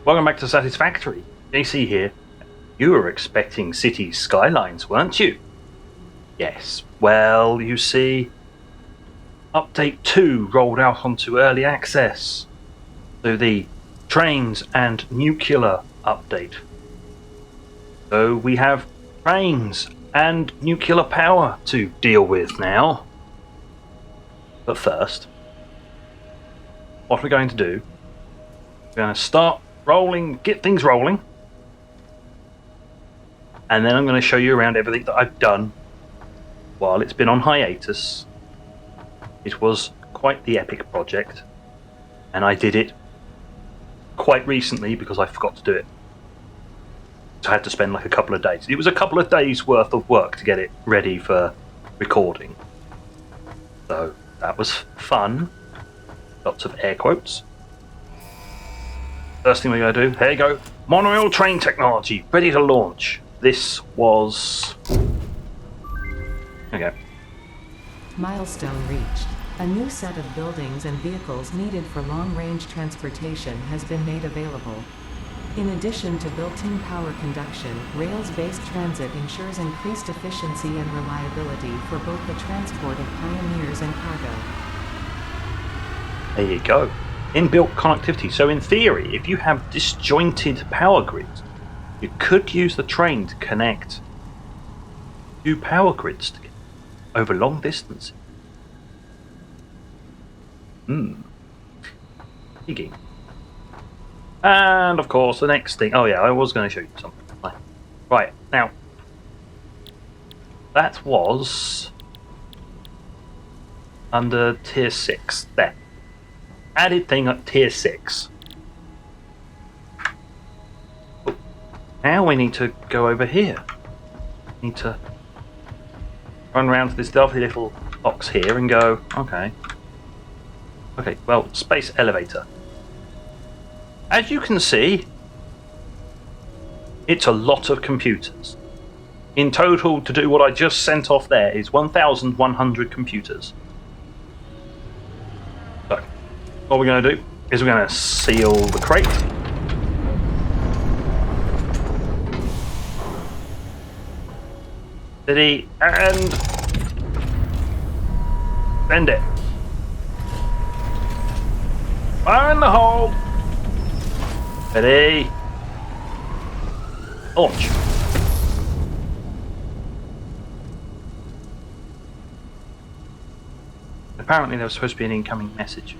Welcome back to Satisfactory. JC here. You were expecting city skylines, weren't you? Yes. Well, you see, Update 2 rolled out onto Early Access. So the trains and nuclear update. So we have trains and nuclear power to deal with now. But first, what we're going to do, we're going to start rolling, get things rolling, and then I'm going to show you around everything that I've done while it's been on hiatus. It was quite the epic project, and I did it quite recently because I forgot to do it. So I had to spend like a couple of days. It was a couple of days worth of work to get it ready for recording. So that was fun. Lots of air quotes. First thing we're going to do, here you go, monorail train technology, ready to launch. This was... Okay. Milestone reached. A new set of buildings and vehicles needed for long-range transportation has been made available. In addition to built-in power conduction, rails-based transit ensures increased efficiency and reliability for both the transport of pioneers and cargo. There you go. Inbuilt connectivity. So in theory, if you have disjointed power grids, you could use the train to connect two power grids together over long distances. Intriguing. And of course, the next thing. Oh yeah, I was going to show you something. Right now, that was under tier 6 there. Added thing at tier 6. Oh, now we need to go over here. Need to run around to this lovely little box here and go, okay. Okay, well, space elevator. As you can see, it's a lot of computers. In total, to do what I just sent off there is 1,100 computers. So, what we're going to do is we're going to seal the crate. Steady, and bend it. Fire in the hole. Ready. Launch. Apparently there was supposed to be an incoming message.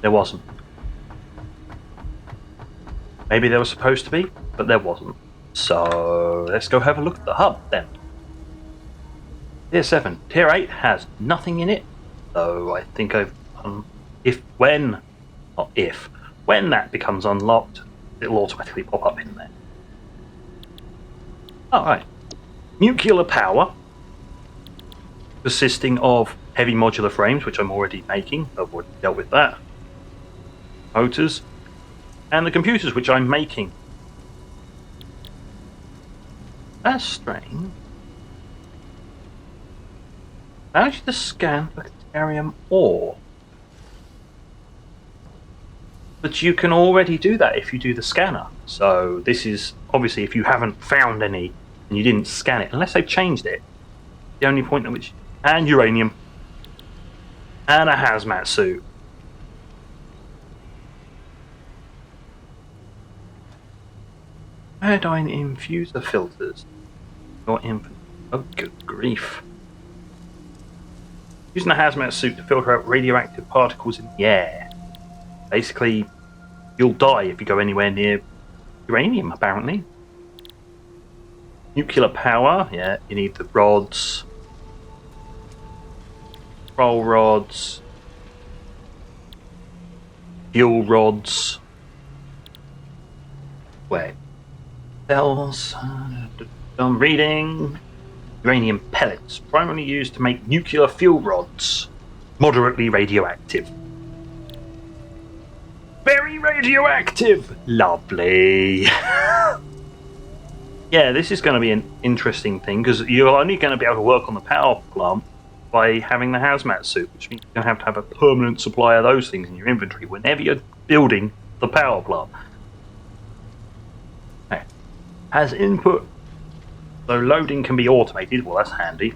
There wasn't. Maybe there was supposed to be, but there wasn't. So let's go have a look at the hub then. Tier 7. Tier 8 has nothing in it. So I think I've when that becomes unlocked, it'll automatically pop up in there. Alright. Nuclear power, consisting of heavy modular frames, which I'm already making. I've already dealt with that. Motors, and the computers, which I'm making. That's strange. Allows you to scan for Caterium ore. But you can already do that if you do the scanner. So this is obviously if you haven't found any and you didn't scan it, unless they've changed it. The only point at which... And uranium. And a hazmat suit. Iodine infuser filters. Oh, good grief. Using a hazmat suit to filter out radioactive particles in the air. Basically, you'll die if you go anywhere near uranium, apparently. Nuclear power, yeah, you need the rods. Roll rods. Fuel rods. Wait. Cells. I'm reading. Uranium pellets, primarily used to make nuclear fuel rods. Moderately radioactive. Very radioactive! Lovely. Yeah, this is going to be an interesting thing, because you're only going to be able to work on the power plant by having the hazmat suit, which means you're going to have a permanent supply of those things in your inventory whenever you're building the power plant. Okay. Has input, so loading can be automated. Well, that's handy.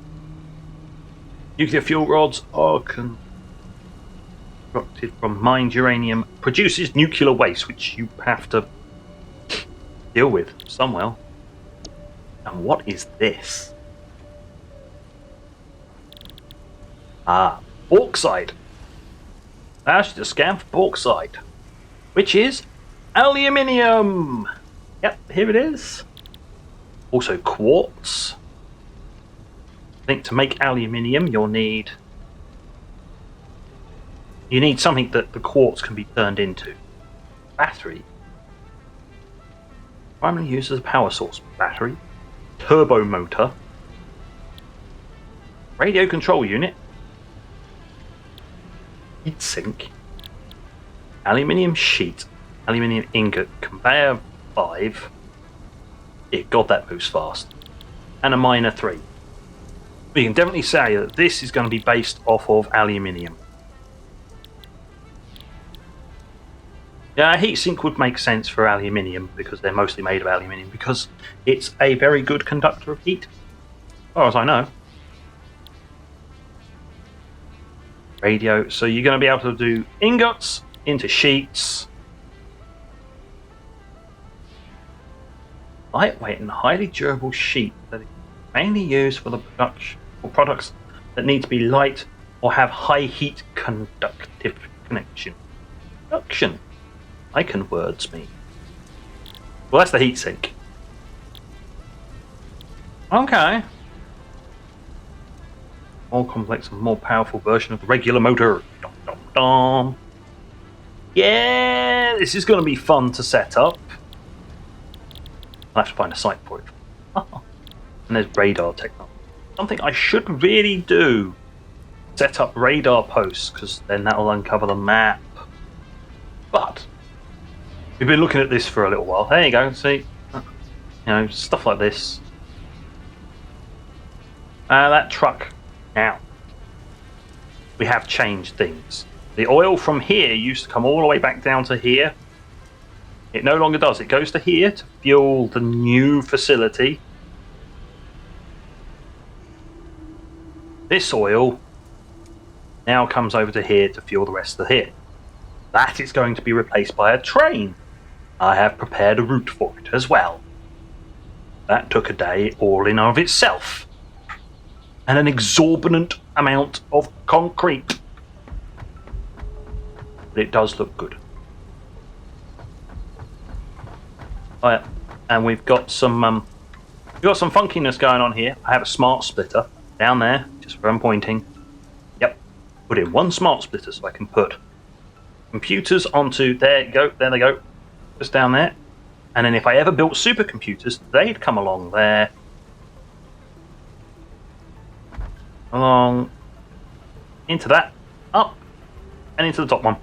Nuclear fuel rods are constructed from mined uranium. Produces nuclear waste, which you have to deal with somewhere. And what is this? Ah, bauxite. That's just a scan for bauxite, which is aluminium. Yep, here it is. Also quartz. I think to make aluminium, you need something that the quartz can be turned into. Battery. Primarily used as a power source. Battery. Turbo motor. Radio control unit. Heatsink. Aluminium sheet. Aluminium ingot. Conveyor 5. Yeah, God, that moves fast. And a miner 3. We can definitely say that this is going to be based off of aluminium. Yeah, a heatsink would make sense for aluminium because they're mostly made of aluminium because it's a very good conductor of heat, as far as I know. Radio, so you're going to be able to do ingots into sheets. Lightweight and highly durable sheet that is mainly used for the production or products that need to be light or have high heat conductive connection. Conduction. I can words me. Well, that's the heatsink. Okay. More complex and more powerful version of the regular motor. Dum, dum, dum. Yeah, this is going to be fun to set up. I'll have to find a site for it. And there's radar technology. Something I should really do. Set up radar posts, because then that'll uncover the map. But we've been looking at this for a little while. There you go, see? Stuff like this. That truck. Now, we have changed things. The oil from here used to come all the way back down to here. It no longer does. It goes to here to fuel the new facility. This oil now comes over to here to fuel the rest of here. That is going to be replaced by a train. I have prepared a route for it as well. That took a day all in of itself. And an exorbitant amount of concrete. But it does look good. Oh yeah. And we've got some funkiness going on here. I have a smart splitter down there, just where I'm pointing. Yep. Put in one smart splitter so I can put computers onto, there you go, there they go. Just down there. And then if I ever built supercomputers, they'd come along there. Along into that, up, and into the top one.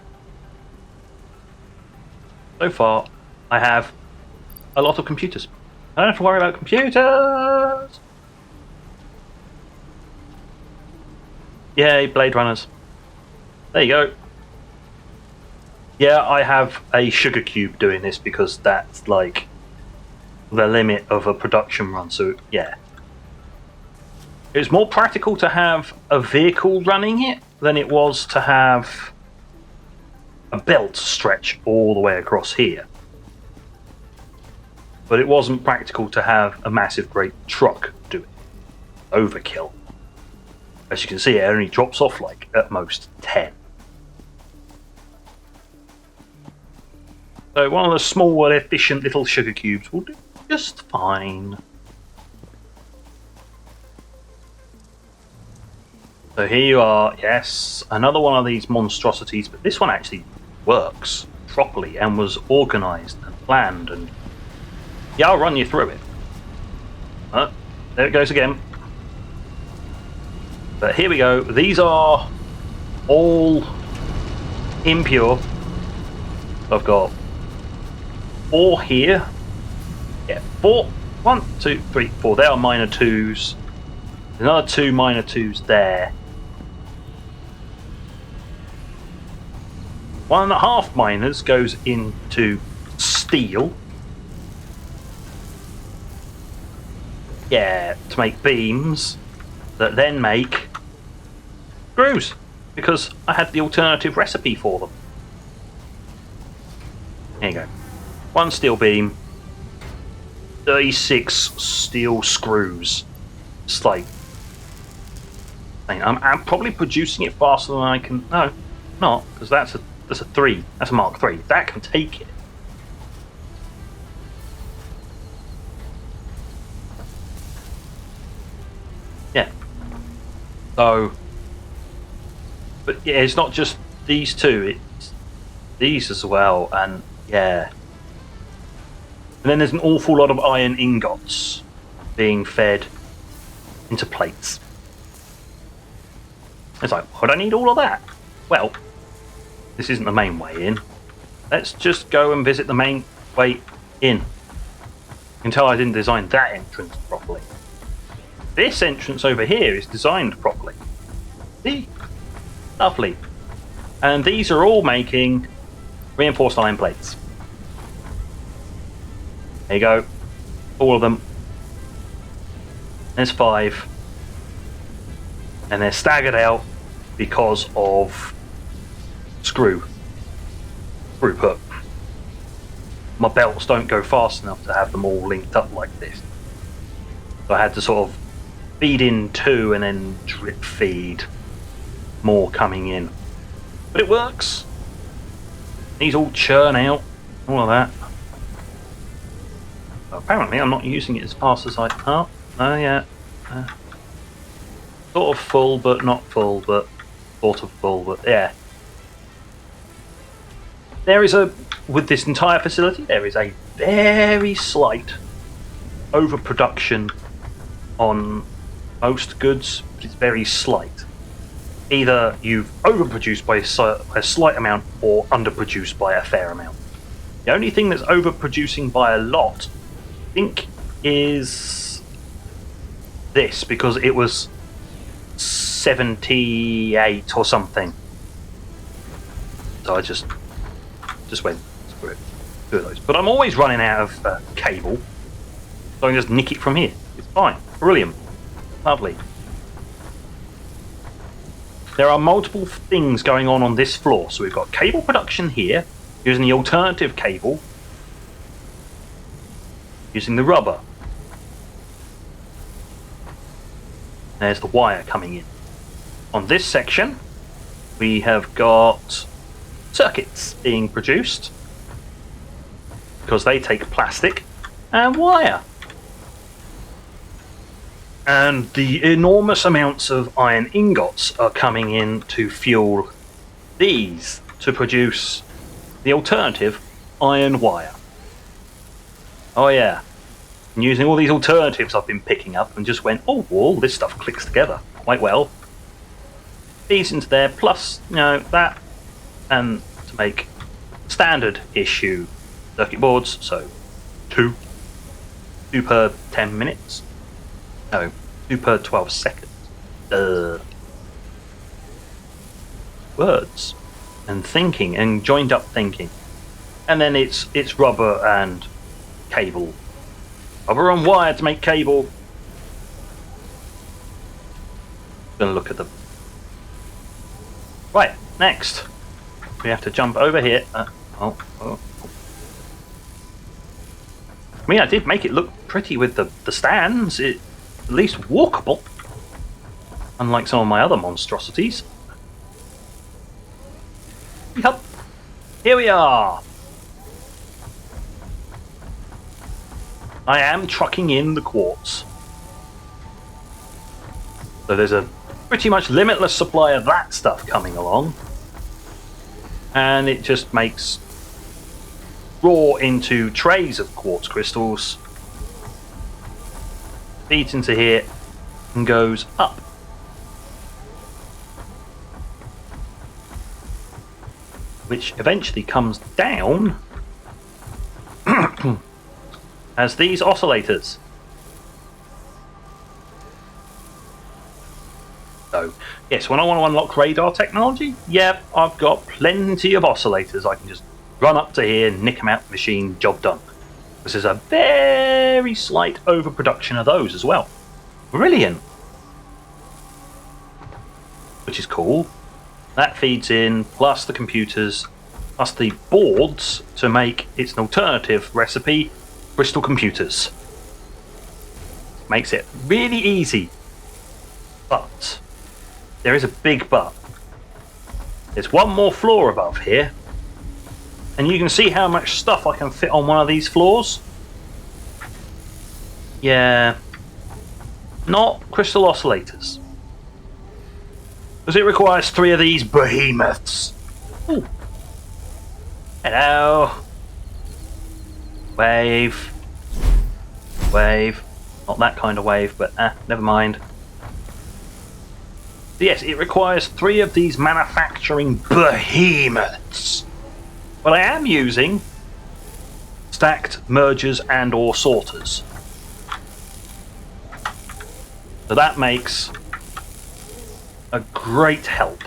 So far, I have a lot of computers. I don't have to worry about computers! Yay, Blade Runners. There you go. Yeah, I have a sugar cube doing this because that's like the limit of a production run, so yeah. It's more practical to have a vehicle running it than it was to have a belt stretch all the way across here. But it wasn't practical to have a massive great truck do it. Overkill. As you can see, it only drops off like at most 10. So one of the small, efficient little sugar cubes will do just fine. So here you are, yes, another one of these monstrosities, but this one actually works properly and was organised and planned, and yeah, I'll run you through it. There it goes again. But here we go, these are all impure. I've got 4 here. Yeah, 4. 1, 2, 3, 4. They are minor 2s. Another 2 minor 2s there. 1.5 miners goes into steel. Yeah, to make beams that then make screws, because I had the alternative recipe for them. There you go. 1 steel beam, 36 steel screws. It's like, I'm probably producing it faster than I can. No, not, because that's a 3. That's a Mark 3. That can take it. Yeah. So, but yeah, it's not just these two. It's these as well, and yeah. And then there's an awful lot of iron ingots being fed into plates. It's like, why do I need all of that? Well, this isn't the main way in. Let's just go and visit the main way in. You can tell I didn't design that entrance properly. This entrance over here is designed properly. See? Lovely. And these are all making reinforced iron plates. There you go. All of them. There's 5. And they're staggered out because of screw throughput. My belts don't go fast enough to have them all linked up like this. So I had to sort of feed in 2 and then drip feed more coming in. But it works. These all churn out, all of that. Apparently I'm not using it as fast as I... Oh yeah. Sort of full, but not full, but sort of full, but yeah. There is with this entire facility, there is a very slight overproduction on most goods, but it's very slight. Either you've overproduced by a slight amount or underproduced by a fair amount. The only thing that's overproducing by a lot, I think, is this, because it was 78 or something. So I just went screw it, 2 of those. But I'm always running out of cable, so I can just nick it from here. It's fine. Brilliant. Lovely. There are multiple things going on this floor. So we've got cable production here, using the alternative cable, using the rubber. There's the wire coming in. On this section, we have got circuits being produced, because they take plastic and wire. And the enormous amounts of iron ingots are coming in to fuel these to produce the alternative iron wire. Oh yeah. And using all these alternatives I've been picking up and just went, oh, all this stuff clicks together quite well. These into there, plus, you know, that, and to make standard issue circuit boards, so 2 per 10 minutes. No, 2 per 12 seconds. Words and thinking and joined up thinking, and then it's rubber and cable, rubber and wire to make cable. Gonna look at them. Right, next we have to jump over here. I mean, I did make it look pretty with the stands. It at least walkable, unlike some of my other monstrosities. Yup, here we are. I am trucking in the quartz, so there's a pretty much limitless supply of that stuff coming along, and it just makes raw into trays of quartz crystals, feeds into here and goes up. Which eventually comes down as these oscillators. So So, yes, when I want to unlock radar technology, yep, I've got plenty of oscillators. I can just run up to here, nick them out the machine, job done. This is a very slight overproduction of those as well. Brilliant. Which is cool. That feeds in, plus the computers, plus the boards to make it's an alternative recipe, crystal computers. Makes it really easy. But there is a big but. There's one more floor above here, and you can see how much stuff I can fit on one of these floors. Yeah, not crystal oscillators, because it requires 3 of these behemoths. Ooh. Hello. Wave. Wave. Not that kind of wave, but never mind. Yes, it requires 3 of these manufacturing behemoths. But I am using stacked mergers and or sorters. So that makes a great help.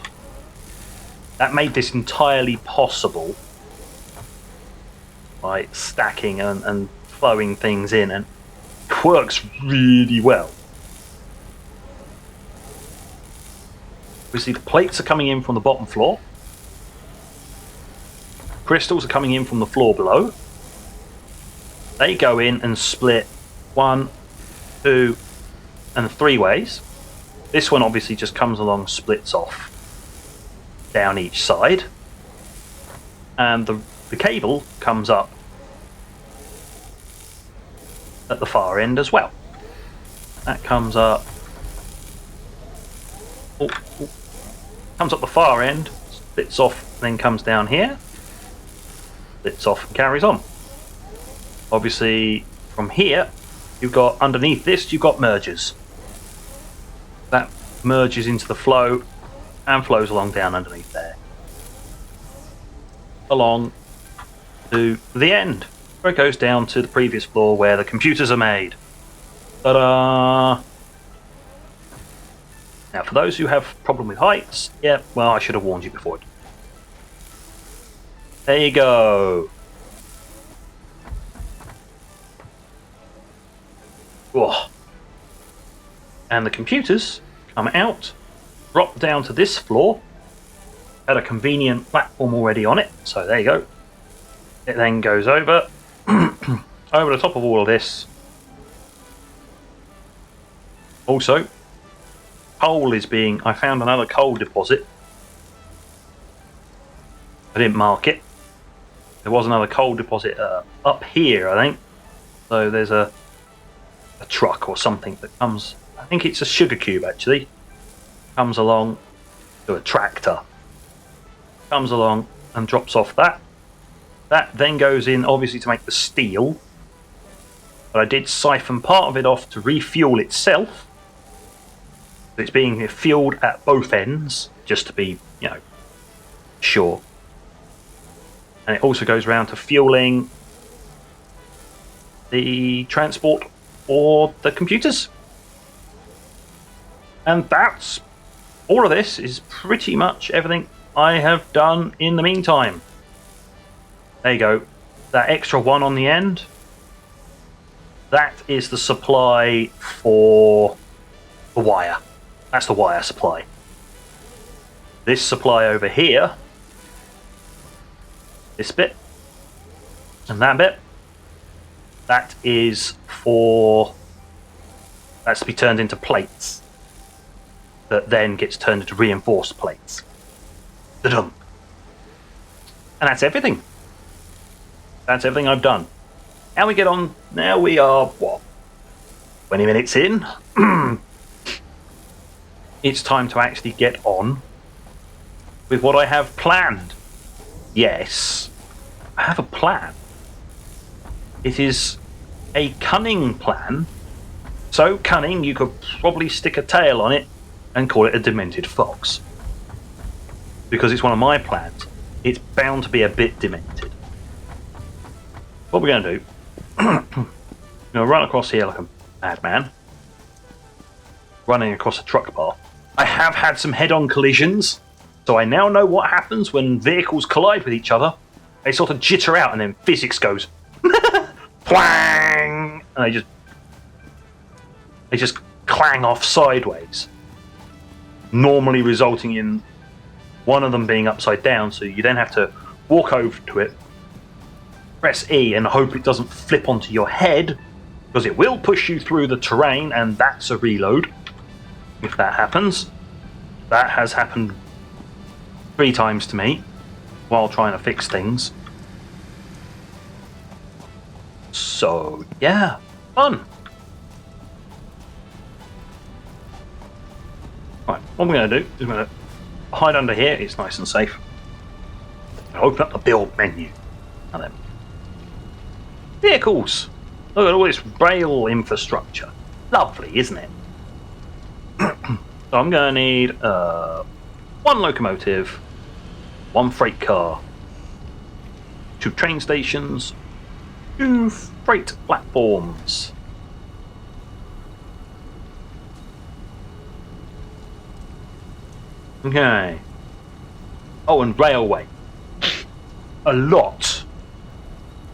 That made this entirely possible by stacking and flowing things in, and it works really well. Obviously the plates are coming in from the bottom floor. Crystals are coming in from the floor below. They go in and split 1, 2, and 3 ways. This one obviously just comes along, splits off down each side. And the cable comes up at the far end as well. That comes up. Comes up the far end, splits off, then comes down here, splits off and carries on. Obviously from here you've got, underneath this you've got mergers. That merges into the flow and flows along down underneath there. Along to the end, where it goes down to the previous floor where the computers are made. Ta-da! Now, for those who have problem with heights, yeah, well, I should have warned you before. There you go. Whoa. And the computers come out, drop down to this floor, had a convenient platform already on it, so there you go. It then goes over, over the top of all of this. Also, coal is being, I found another coal deposit. I didn't mark it. There was another coal deposit up here, I think. So there's a truck or something that comes, I think it's a sugar cube actually, comes along to a tractor. Comes along and drops off that. That then goes in obviously to make the steel. But I did siphon part of it off to refuel itself. It's being fueled at both ends, just to be, you know, sure. And it also goes around to fueling the transport or the computers. And that's all of this is pretty much everything I have done in the meantime. There you go. That extra 1 on the end, that is the supply for the wire. That's the wire supply. This supply over here, this bit, and that bit, that is for, that's to be turned into plates. That then gets turned into reinforced plates. Ta-dum. And that's everything. That's everything I've done. How we get on? Now we are, what, 20 minutes in? It's time to actually get on with what I have planned. Yes, I have a plan. It is a cunning plan. So cunning, you could probably stick a tail on it and call it a demented fox. Because it's one of my plans. It's bound to be a bit demented. What we're going to do, I'm going to run across here like a madman, running across a truck path. I have had some head-on collisions, so I now know what happens when vehicles collide with each other. They sort of jitter out, and then physics goes clang, and they just clang off sideways, normally resulting in one of them being upside down. So you then have to walk over to it, press E, and hope it doesn't flip onto your head, because it will push you through the terrain, and that's a reload if that happens. That has happened 3 times to me while trying to fix things. So, yeah, fun. Right, what I'm going to do is I'm going to hide under here. It's nice and safe. Open up the build menu. And then vehicles. Look at all this rail infrastructure. Lovely, isn't it? So I'm going to need 1 locomotive, 1 freight car, 2 train stations, 2 freight platforms. Okay. Oh, and railway. A lot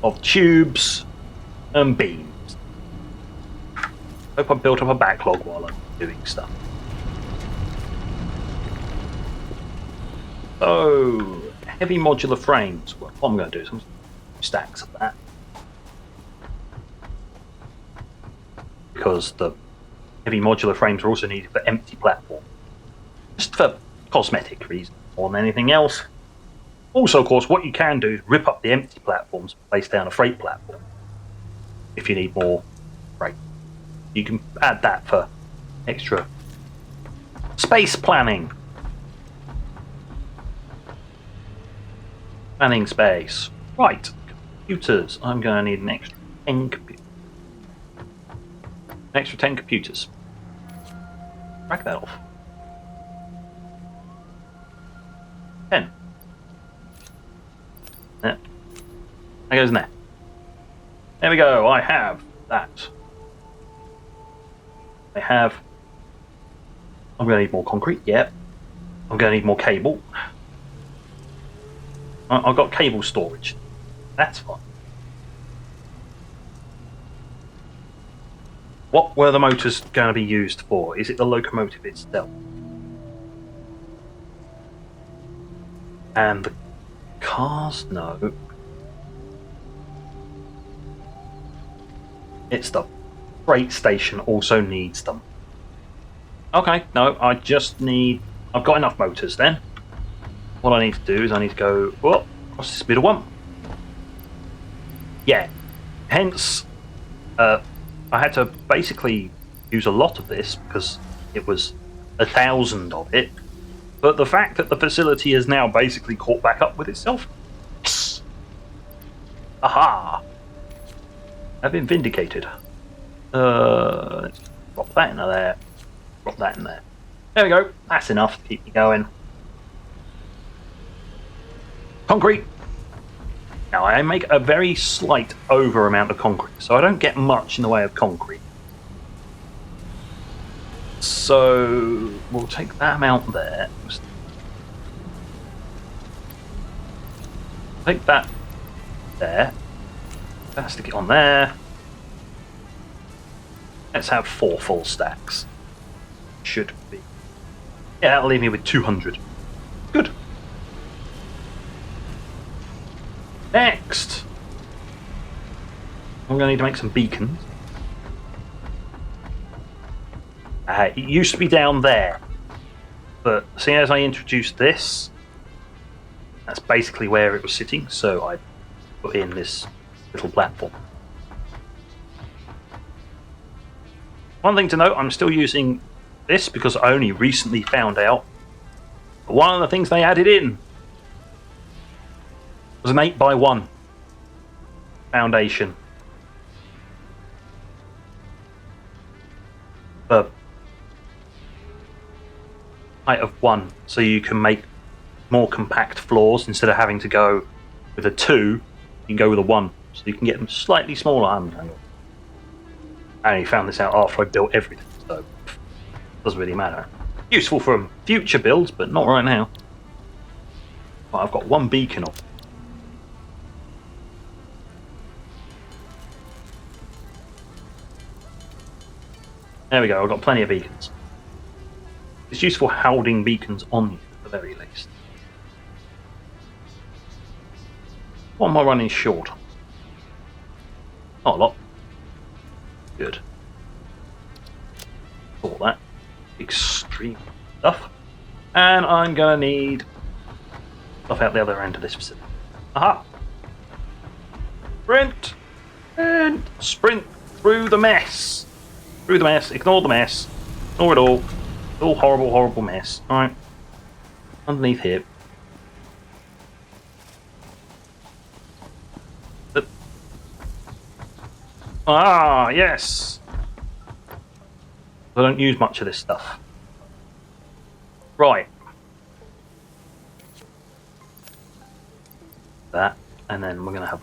of tubes and beams. Hope I built up a backlog while I'm doing stuff. So, heavy modular frames. Well, what I'm going to do is I'm stacks of that. Because the heavy modular frames are also needed for empty platform. Just for cosmetic reasons more than anything else. Also, of course, what you can do is rip up the empty platforms and place down a freight platform. If you need more freight. You can add that for extra space planning. Planning space. Right. Computers. I'm going to need an extra 10 computers. An extra 10 computers. Crack that off. 10. There. That goes in there. There we go. I have that. I'm going to need more concrete. Yep. I'm going to need more cable. I've got cable storage. That's fine. What were the motors going to be used for? Is it the locomotive itself? And the cars? No. It's the freight station also needs them. Okay, no, I've got enough motors then. What I need to do is I need to go across this middle one. Yeah. Hence, I had to basically use a lot of this because it was 1,000 of it. But the fact that the facility has now basically caught back up with itself. Yes. Aha! I've been vindicated. Let's drop that into there. Drop that in there. There we go. That's enough to keep me going. Concrete. Now I make a very slight over amount of concrete, so I don't get much in the way of concrete. So we'll take that amount there. Take that there. Let's stick it on there. Let's have 4 full stacks. Should be. Yeah, that'll leave me with 200. Good. Next, I'm going to need to make some beacons. It used to be down there, but seeing as I introduced this, that's basically where it was sitting, so I put in this little platform. One thing to note, I'm still using this because I only recently found out that one of the things they added in was an 8x1 foundation. The height of 1, so you can make more compact floors instead of having to go with a 2. You can go with a 1, so you can get them slightly smaller. I only found this out after I built everything, so it doesn't really matter. Useful for future builds, but not right now. Well, I've got one beacon on. There we go, I've got plenty of beacons. It's useful holding beacons on you, at the very least. What am I running short? Not a lot. Good. All that. Extreme stuff. And I'm going to need stuff out the other end of this facility. Aha! Sprint! And sprint through the mess. Through the mess. Ignore the mess. Ignore it all. It's all horrible, horrible mess. Alright. Underneath here. Ah, yes! I don't use much of this stuff. Right. That, and then we're going to have...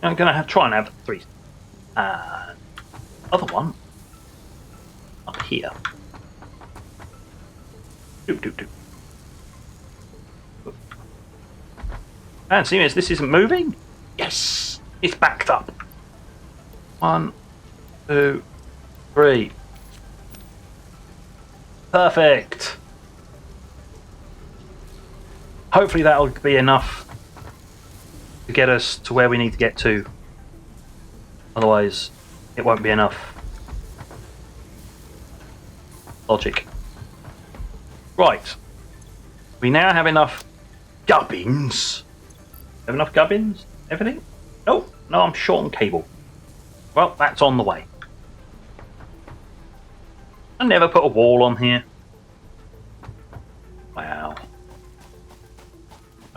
I'm going to try and have 3. And other one up here. Doop, doop, doop. And see this isn't moving? Yes! It's backed up. 1, 2, 3. Perfect. Hopefully that'll be enough to get us to where we need to get to. Otherwise, it won't be enough. Logic. Right. We now have enough gubbins. Have enough gubbins? Everything? No, no, I'm short on cable. Well, that's on the way. I never put a wall on here. Wow.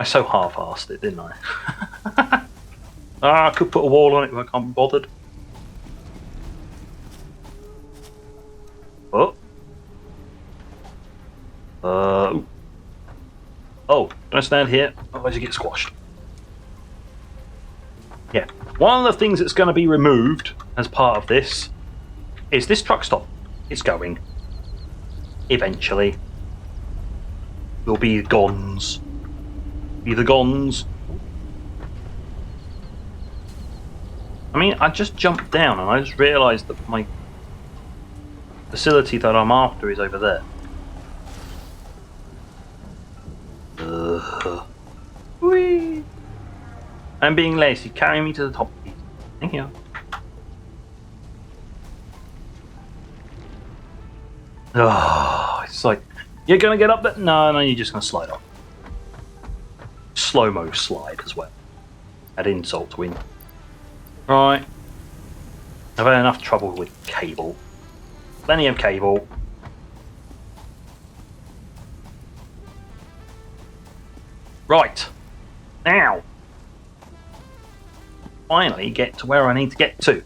I so half-assed it, didn't I? I could put a wall on it, but I can't be bothered. Oh. Oh, don't stand here, otherwise you get squashed. Yeah, one of the things that's going to be removed as part of this is this truck stop. It's going. Eventually. Will be gons. Be the gons. I mean, I just jumped down and I just realised that my facility that I'm after is over there. Whee! I'm being lazy. Carry me to the top, please. Thank you. Oh, it's like, you're going to get up there? No, you're just going to slide off. Slow-mo slide as well. Add insult to win. Right. I've had enough trouble with cable. Plenty of cable. Right. Now. Finally get to where I need to get to.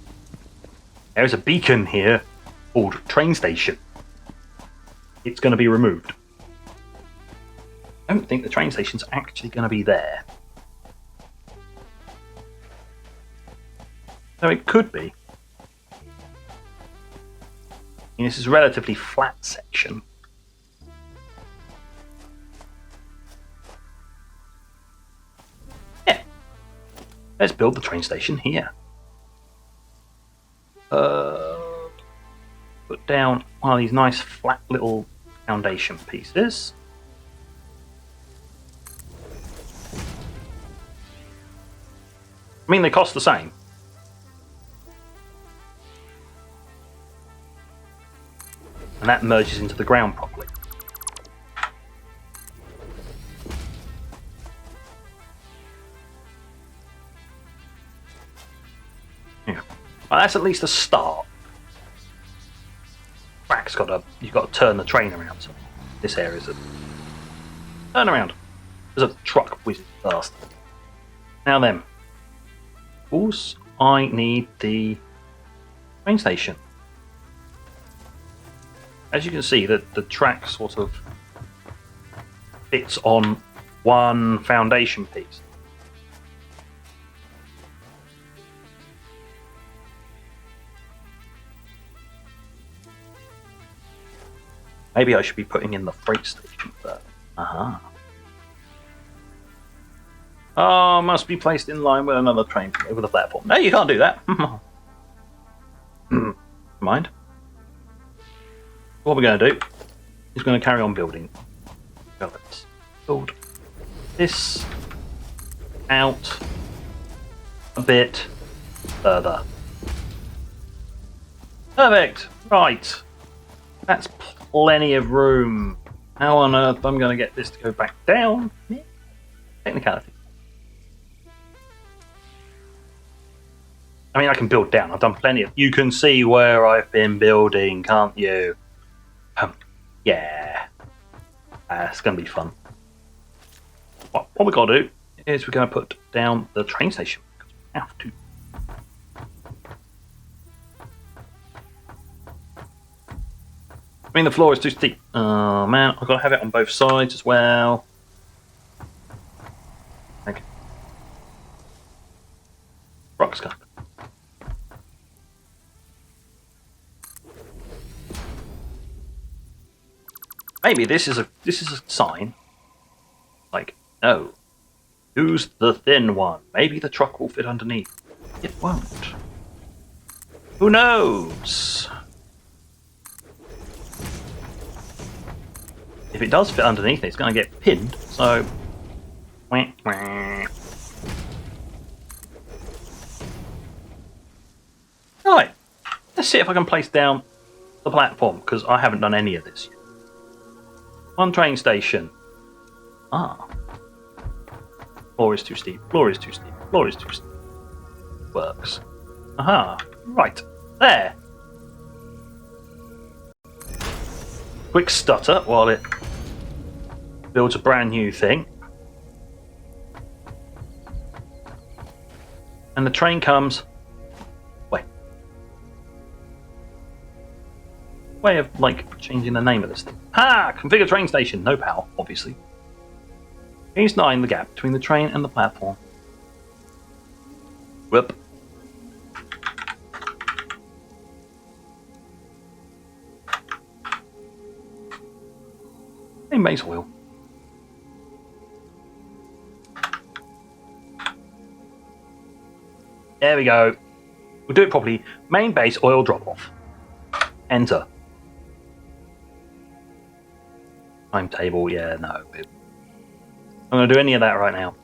There's a beacon here called train station. It's going to be removed. I don't think the train station's actually going to be there. So it could be. And this is a relatively flat section. Yeah. Let's build the train station here. Put down one of these nice flat little foundation pieces. I mean, they cost the same. And that merges into the ground properly. Yeah. Well, that's at least a start. Track's you've got to turn the train around. So this area's a turn around. There's a truck whizzing past. Now then, of course, I need the train station. As you can see, the track sort of fits on one foundation piece. Maybe I should be putting in the freight station first. Oh, must be placed in line with another train over the platform. No, you can't do that. Mind. What we're going to do is going to carry on building. So let's build this out a bit further. Perfect. Right. That's plenty of room. How on earth I'm going to get this to go back down? Technicality. I mean, I can build down. I've done plenty of... You can see where I've been building, can't you? Yeah. It's going to be fun. What we got to do is we're going to put down the train station. Because we have to. I mean, the floor is too steep. Oh, man. I've got to have it on both sides as well. Okay. Rock's coming. Maybe this is a sign. Like, no. Who's the thin one? Maybe the truck will fit underneath. It won't. Who knows? If it does fit underneath, it's going to get pinned. So, right. Let's see if I can place down the platform because I haven't done any of this yet. One train station. Floor is too steep. Floor is too steep. Floor is too steep. Works. Right. There. Quick stutter while it builds a brand new thing. And the train comes. Way of like changing the name of this thing. Configure train station. No power, obviously. He's 9 the gap between the train and the platform. Whoop. Main base oil. There we go. We'll do it properly. Main base oil drop off. Enter. Timetable, yeah, no. I'm going to do any of that right now.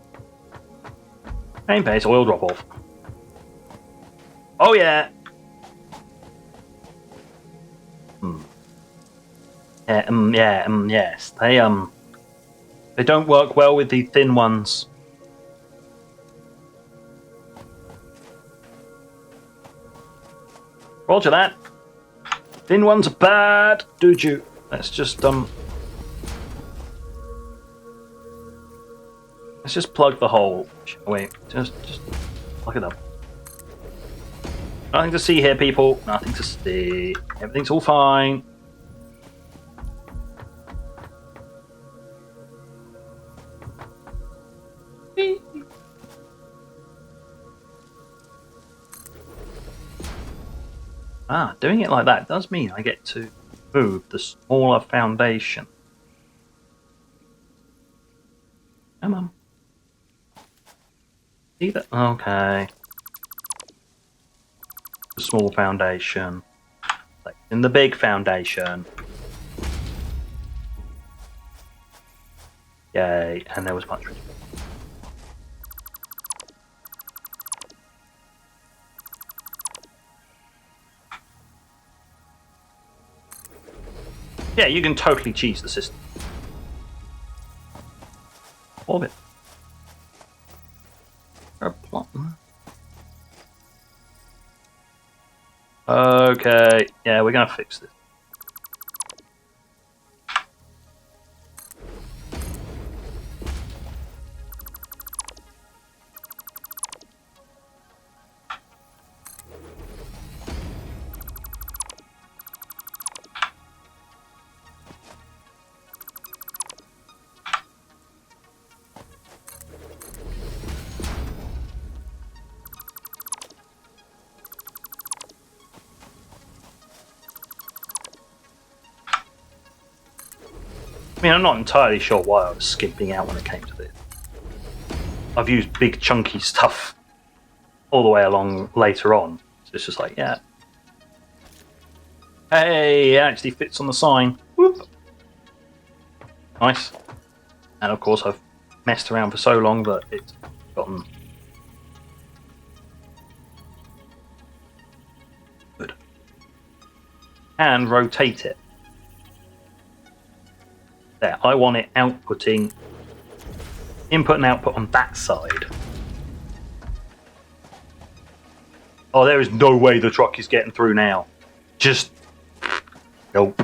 Main base, oil drop off. Oh, yeah. Yes. They don't work well with the thin ones. Roger that. Thin ones are bad, dude. You. Let's just Let's just plug the hole. Wait, just plug it up. Nothing to see here, people. Nothing to see. Everything's all fine. Doing it like that does mean I get to move the smaller foundation. Come on. See that? Okay. The small foundation. In the big foundation. Yay, and there was much. Yeah, you can totally cheese the system. All of it. Okay, yeah, we're gonna fix this. I mean, I'm not entirely sure why I was skimping out when it came to this. I've used big chunky stuff all the way along later on. So it's just like, yeah. Hey, it actually fits on the sign. Whoop. Nice. And of course I've messed around for so long that it's gotten good. And rotate it. There, I want it outputting input and output on that side. Oh, there is no way the truck is getting through now. Just nope.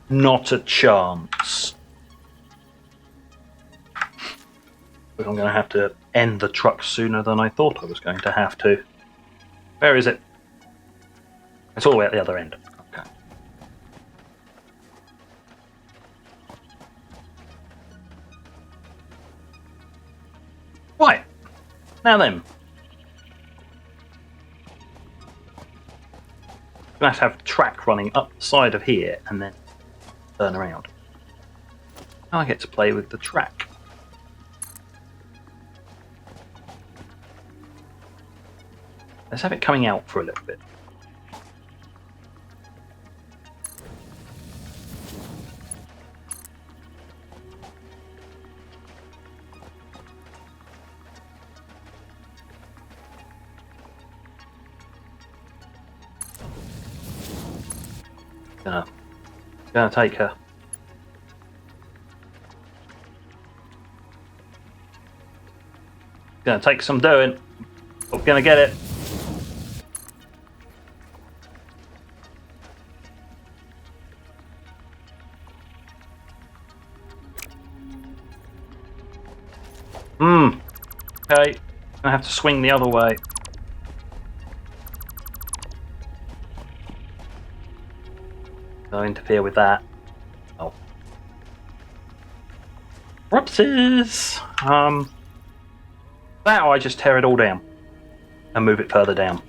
Not a chance. But I'm going to have to end the truck sooner than I thought I was going to have to. Where is it? It's all the way at the other end. Okay. Right. Now then. I'm going to have track running up the side of here and then turn around. Now I get to play with the track. Let's have it coming out for a little bit. Gonna take her. Gonna take some doing. But we're gonna get it. Okay. I have to swing the other way. I'll interfere with that. Oh. Whoopsies! That or I just tear it all down and move it further down.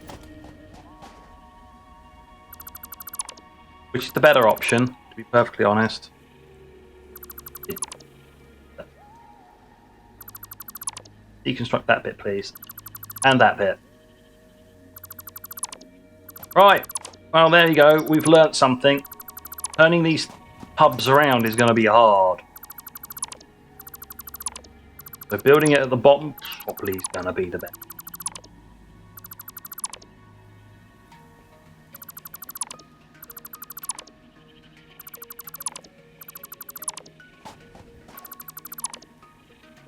Which is the better option, to be perfectly honest. Deconstruct that bit, please. And that bit. Right. Well, there you go. We've learnt something. Turning these hubs around is going to be hard. So building it at the bottom probably is going to be the best.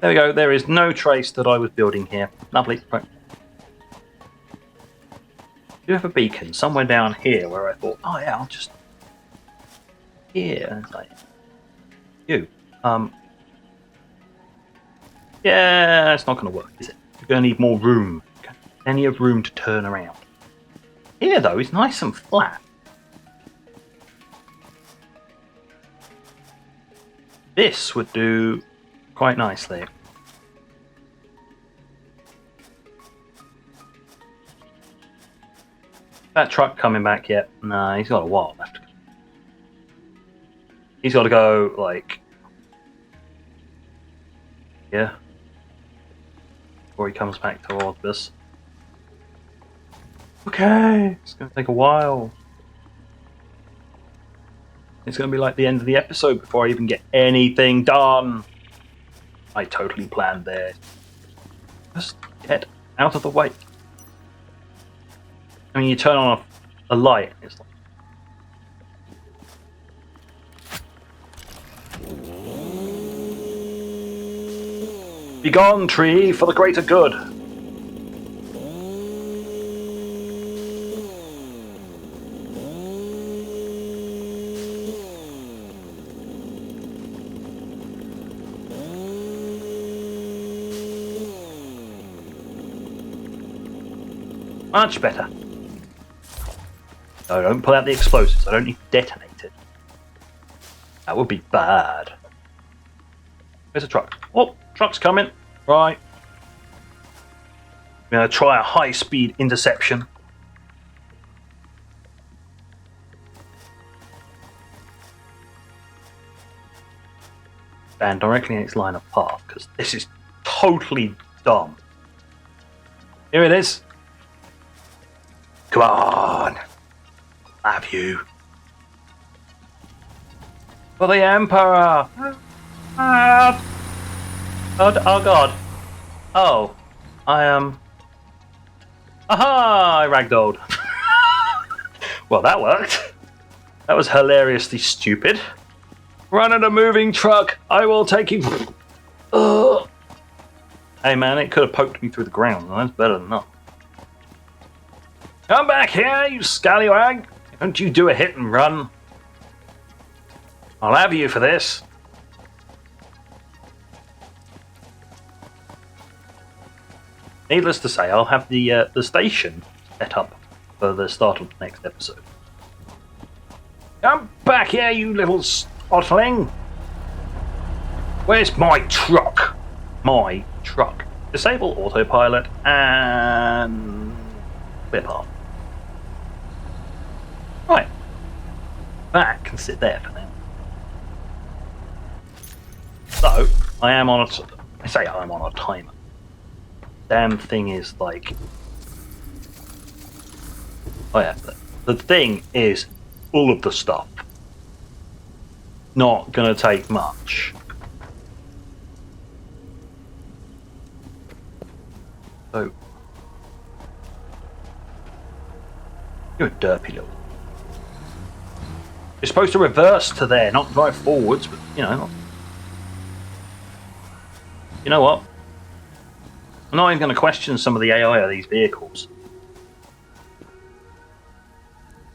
There we go. There is no trace that I was building here. Lovely. Right. Do you have a beacon somewhere down here where I thought, oh yeah, I'll just here. It's like you. Yeah, it's not going to work, is it? You're going to need more room. Plenty of room to turn around. Here, though, is nice and flat. This would do quite nicely. That truck coming back yet? Nah, he's got a while left. He's got to go, like, yeah, before he comes back towards us. Okay, it's going to take a while. It's going to be like the end of the episode before I even get anything done. I totally planned this. Just get out of the way. I mean, you turn on a light, it's like, be gone, tree, for the greater good. Much better. No, don't pull out the explosives. I don't need to detonate it. That would be bad. Where's a truck? Oh, truck's coming. Right. I'm going to try a high-speed interception. stand directly in its line of path, because this is totally dumb. Here it is. Come on. Have you. For the Emperor! Oh god. Oh. I am... Aha! I ragdolled. Well, that worked. That was hilariously stupid. Run at a moving truck. I will take you... Ugh. Hey man, it could have poked me through the ground. That's better than nothing. Come back here, you scallywag! Don't you do a hit and run. I'll have you for this. Needless to say, I'll have the station set up for the start of the next episode. Come back here, you little spotling! Where's my truck? My truck. Disable autopilot and clear path. Right. That can sit there for now. So, I am on a... I say I'm on a timer. Damn thing is like... Oh yeah, the thing is full of the stuff. Not gonna take much. So... You're a derpy little... You're supposed to reverse to there, not drive forwards, but, you know... You know what? I'm not even going to question some of the AI of these vehicles.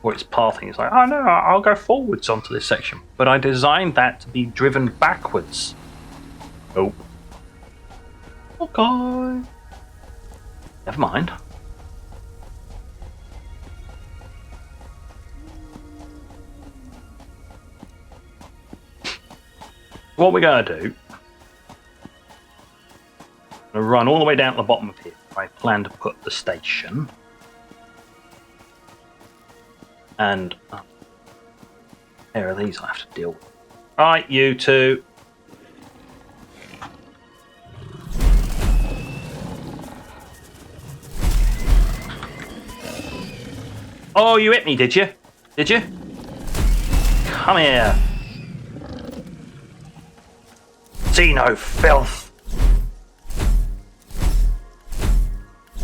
Or its pathing. It's like, oh no, I'll go forwards onto this section. But I designed that to be driven backwards. Oh. Okay. Never mind. What we're going to do... I'm going to run all the way down to the bottom of here. I plan to put the station. And there are these I have to deal with. Right, you two. Oh, you hit me, did you? Did you? Come here. See no filth.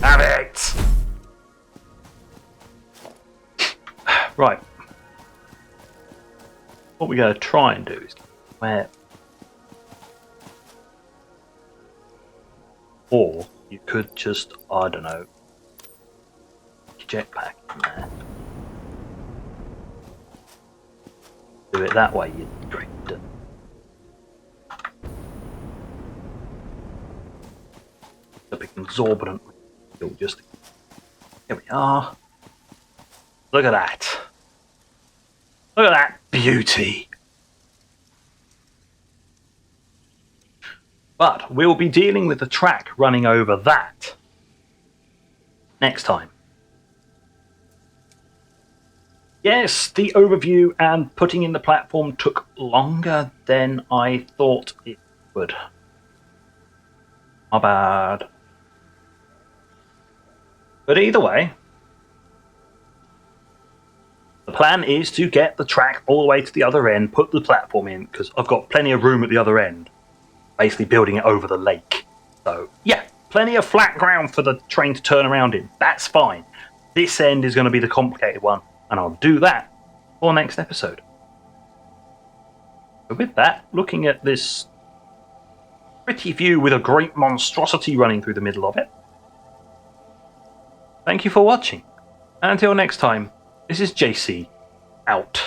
Have it! Right. What we're going to try and do is where... Or you could just, I don't know, jetpack in there. Do it that way, you great. A big exorbitant. Just here we are. Look at that. Look at that beauty. But we'll be dealing with the track running over that next time. Yes, the overview and putting in the platform took longer than I thought it would. My bad. But either way, the plan is to get the track all the way to the other end, put the platform in, because I've got plenty of room at the other end, basically building it over the lake. So, yeah, plenty of flat ground for the train to turn around in. That's fine. This end is going to be the complicated one, and I'll do that for next episode. So with that, looking at this pretty view with a great monstrosity running through the middle of it, thank you for watching, and until next time, this is JC, out.